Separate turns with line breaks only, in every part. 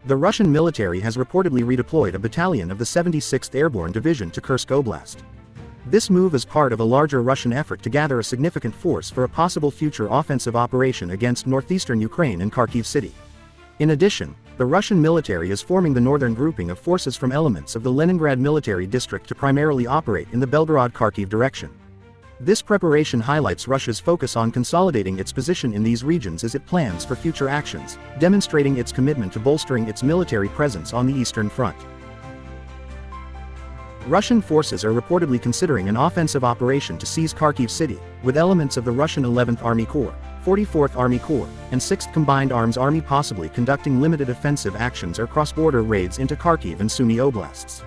The Russian military has reportedly redeployed a battalion of the 76th Airborne Division to Kursk Oblast. This move is part of a larger Russian effort to gather a significant force for a possible future offensive operation against northeastern Ukraine and Kharkiv city. In addition, the Russian military is forming the northern grouping of forces from elements of the Leningrad military district to primarily operate in the Belgorod-Kharkiv direction. This preparation highlights Russia's focus on consolidating its position in these regions as it plans for future actions, demonstrating its commitment to bolstering its military presence on the Eastern Front. Russian forces are reportedly considering an offensive operation to seize Kharkiv city, with elements of the Russian 11th Army Corps, 44th Army Corps, and 6th Combined Arms Army possibly conducting limited offensive actions or cross-border raids into Kharkiv and Sumy oblasts.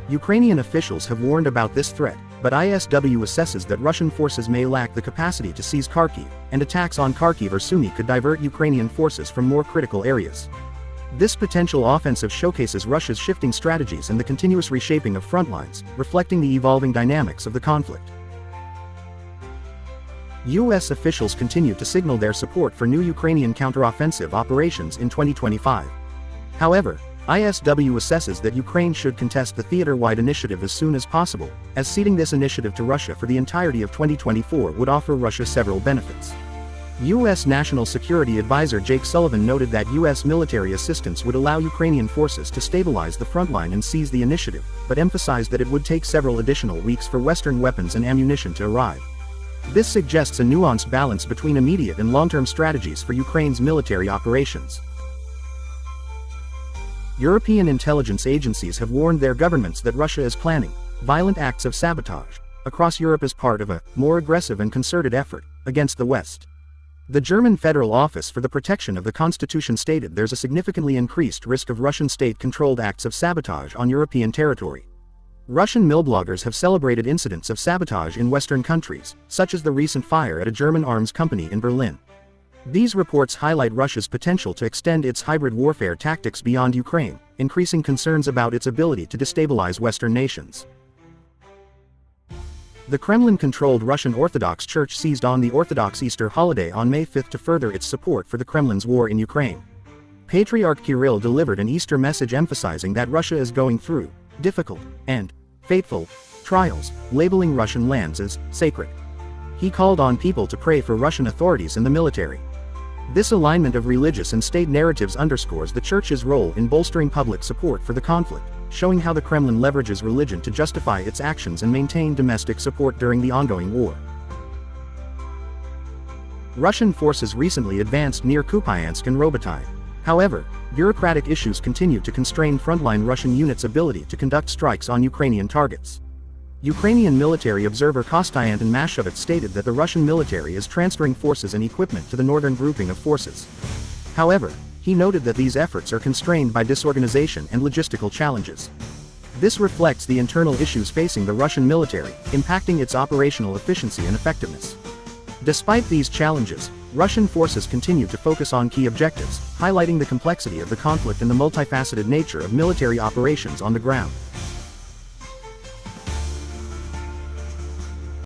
Ukrainian officials have warned about this threat, but ISW assesses that Russian forces may lack the capacity to seize Kharkiv, and attacks on Kharkiv or Sumy could divert Ukrainian forces from more critical areas. This potential offensive showcases Russia's shifting strategies and the continuous reshaping of front lines, reflecting the evolving dynamics of the conflict. U.S. officials continue to signal their support for new Ukrainian counteroffensive operations in 2025. However, ISW assesses that Ukraine should contest the theater-wide initiative as soon as possible, as ceding this initiative to Russia for the entirety of 2024 would offer Russia several benefits. U.S. National Security Advisor Jake Sullivan noted that U.S. military assistance would allow Ukrainian forces to stabilize the front line and seize the initiative, but emphasized that it would take several additional weeks for Western weapons and ammunition to arrive. This suggests a nuanced balance between immediate and long-term strategies for Ukraine's military operations. European intelligence agencies have warned their governments that Russia is planning violent acts of sabotage across Europe as part of a more aggressive and concerted effort against the West. The German Federal Office for the Protection of the Constitution stated there's a significantly increased risk of Russian state-controlled acts of sabotage on European territory. Russian millbloggers have celebrated incidents of sabotage in Western countries, such as the recent fire at a German arms company in Berlin. These reports highlight Russia's potential to extend its hybrid warfare tactics beyond Ukraine, increasing concerns about its ability to destabilize Western nations. The Kremlin-controlled Russian Orthodox Church seized on the Orthodox Easter holiday on May 5 to further its support for the Kremlin's war in Ukraine. Patriarch Kirill delivered an Easter message emphasizing that Russia is going through difficult and fateful trials, labeling Russian lands as sacred. He called on people to pray for Russian authorities and the military. This alignment of religious and state narratives underscores the Church's role in bolstering public support for the conflict, showing how the Kremlin leverages religion to justify its actions and maintain domestic support during the ongoing war. Russian forces recently advanced near Kupiansk and Robotai. However, bureaucratic issues continue to constrain frontline Russian units' ability to conduct strikes on Ukrainian targets. Ukrainian military observer Kostyantyn Mashovets stated that the Russian military is transferring forces and equipment to the northern grouping of forces. However, he noted that these efforts are constrained by disorganization and logistical challenges. This reflects the internal issues facing the Russian military, impacting its operational efficiency and effectiveness. Despite these challenges, Russian forces continue to focus on key objectives, highlighting the complexity of the conflict and the multifaceted nature of military operations on the ground.